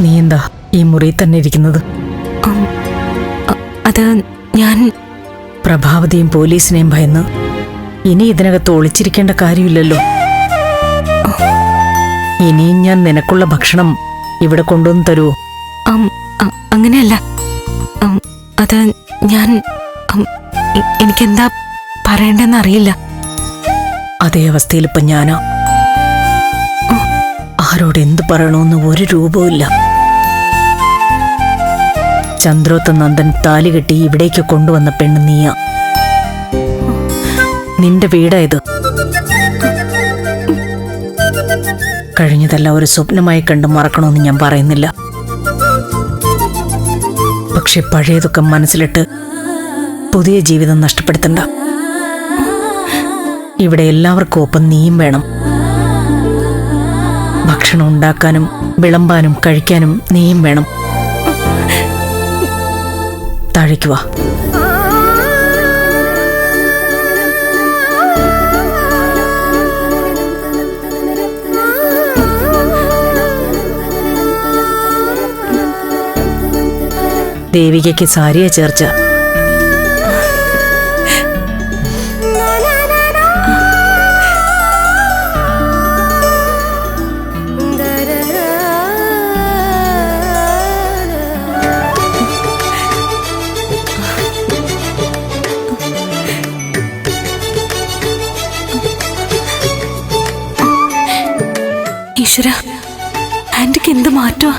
നീ എന്താ ഈ മുറിയിൽ തന്നെ ഇരിക്കുന്നത്? അത് ഞാൻ പ്രഭാവതിയും പോലീസിനെയും ഭയന്ന് ഇനി ഇതിനകത്ത് ഒളിച്ചിരിക്കേണ്ട കാര്യമില്ലല്ലോ. ഇനിയും ഞാൻ നിനക്കുള്ള ഭക്ഷണം ഇവിടെ കൊണ്ടുവന്ന് തരുമോ? അങ്ങനെയല്ല. അത് ഞാൻ എനിക്കെന്താ പറയണ്ടെന്ന് അറിയില്ല. അതേ അവസ്ഥയിൽ ഇപ്പൊ ഞാനാ. ആരോട് എന്ത് പറയണമെന്ന് ഒരു രൂപവുമില്ല. ചന്ദ്രോത്ത നന്ദൻ താലി കെട്ടി ഇവിടേക്ക് കൊണ്ടുവന്ന പെണ്ണ് നീയാ. നിന്റെ വീടായത്. കഴിഞ്ഞതെല്ലാം ഒരു സ്വപ്നമായി കണ്ട് മറക്കണമെന്ന് ഞാൻ പറയുന്നില്ല. പക്ഷെ പഴയതൊക്കെ മനസ്സിലിട്ട് പുതിയ ജീവിതം നഷ്ടപ്പെടുത്തണ്ട. ഇവിടെ എല്ലാവർക്കും ഒപ്പം നീയും വേണം. ഭക്ഷണം ഉണ്ടാക്കാനും വിളമ്പാനും കഴിക്കാനും നീയും വേണം. താഴേക്ക് വാ. ദേവികയ്ക്ക് സാരിയെ ചേർച്ച. ഈശ്വര, ആന്റിക്ക് എന്ത് മാറ്റമാ!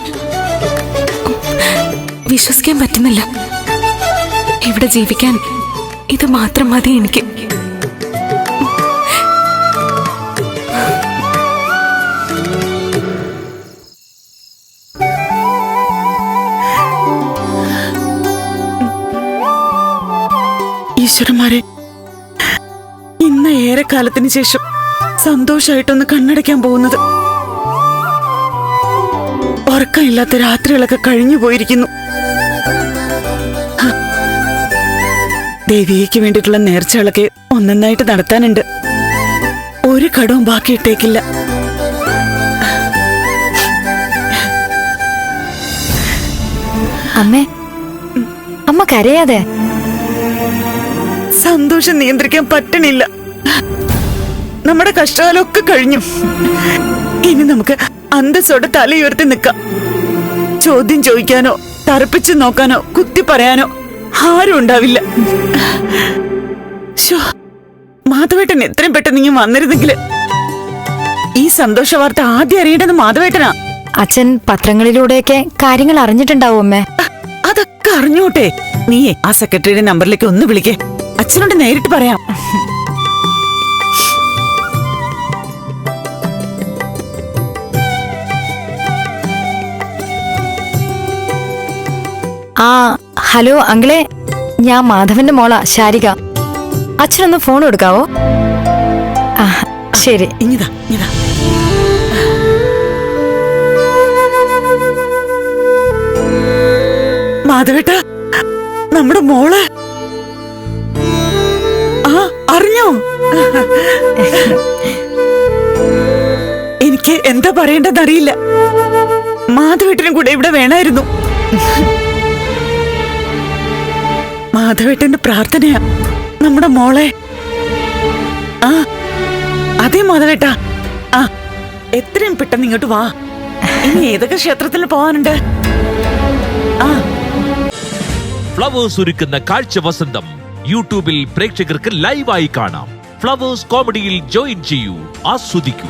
വിശ്വസിക്കാൻ പറ്റുന്നില്ല. ഇവിടെ ജീവിക്കാൻ ഇത് മാത്രം മതി എനിക്ക്. ഈശ്വരന്മാരെ, ഇന്ന് ഏറെ കാലത്തിന് ശേഷം സന്തോഷമായിട്ടൊന്ന് കണ്ണടയ്ക്കാൻ പോകുന്നത്. ഉറക്കമില്ലാത്ത രാത്രികളൊക്കെ കഴിഞ്ഞു പോയിരിക്കുന്നു. ദേവിക്ക് വേണ്ടിയിട്ടുള്ള നേർച്ചകളൊക്കെ ഒന്നൊന്നായിട്ട് നടത്താനുണ്ട്. ഒരു കടവും ബാക്കിയിട്ടേക്കില്ല. അമ്മേ, അമ്മ കരയാതെ. സന്തോഷം നിയന്ത്രിക്കാൻ പറ്റണില്ല. നമ്മുടെ കഷ്ടകാലമൊക്കെ കഴിഞ്ഞു. ഇനി നമുക്ക് അന്തസ്സോടെ തലയുയർത്തി നിൽക്കാം. ചോദ്യം ചോദിക്കാനോ തറപ്പിച്ച് നോക്കാനോ കുത്തി പറയാനോ ആരും ഉണ്ടാവില്ല. മാധവേട്ടൻ എത്രയും പെട്ടെന്ന് ഇങ്ങനെ വന്നിരുന്നെങ്കിൽ. ഈ സന്തോഷ വാർത്ത ആദ്യം അറിയേണ്ടത് മാധവേട്ടനാ. അച്ഛൻ പത്രങ്ങളിലൂടെയൊക്കെ കാര്യങ്ങൾ അറിഞ്ഞിട്ടുണ്ടാവും അമ്മേ. അതൊക്കെ അറിഞ്ഞോട്ടെ. നീയേ ആ സെക്രട്ടറിയുടെ നമ്പറിലേക്ക് ഒന്ന് വിളിക്കേ. അച്ഛനോട് നേരിട്ട് പറയാം. ഹലോ അങ്കിളെ, ഞാൻ മാധവന്റെ മോളാ ശാരിക. അച്ഛനൊന്ന് ഫോൺ കൊടുക്കാവോ? ശരി. ഇങ്ങിതാ ഇങ്ങിതാ. മാധവേട്ട, നമ്മുടെ മോള് അറിഞ്ഞോ? എനിക്ക് എന്താ പറയേണ്ടതറിയില്ല. മാധവേട്ടനും കൂടെ ഇവിടെ വേണമായിരുന്നു. മാധവേട്ടന്റെ പ്രാർത്ഥനയാ നമ്മുടെ മോളെ. അതെ മാധവേട്ട, എത്രയും പെട്ടെന്ന് ഇങ്ങോട്ട് വാ. ഇനി ഏതൊക്കെ ക്ഷേത്രത്തിൽ പോവാനുണ്ട്? ഫ്ലവേഴ്സ് ഒരുക്കുന്ന കാഴ്ച വസന്തം യൂട്യൂബിൽ പ്രേക്ഷകർക്ക് ലൈവായി കാണാം. ഫ്ലവേഴ്സ് കോമഡിയിൽ ജോയിൻ ചെയ്യൂ, ആസ്വദിക്കൂ.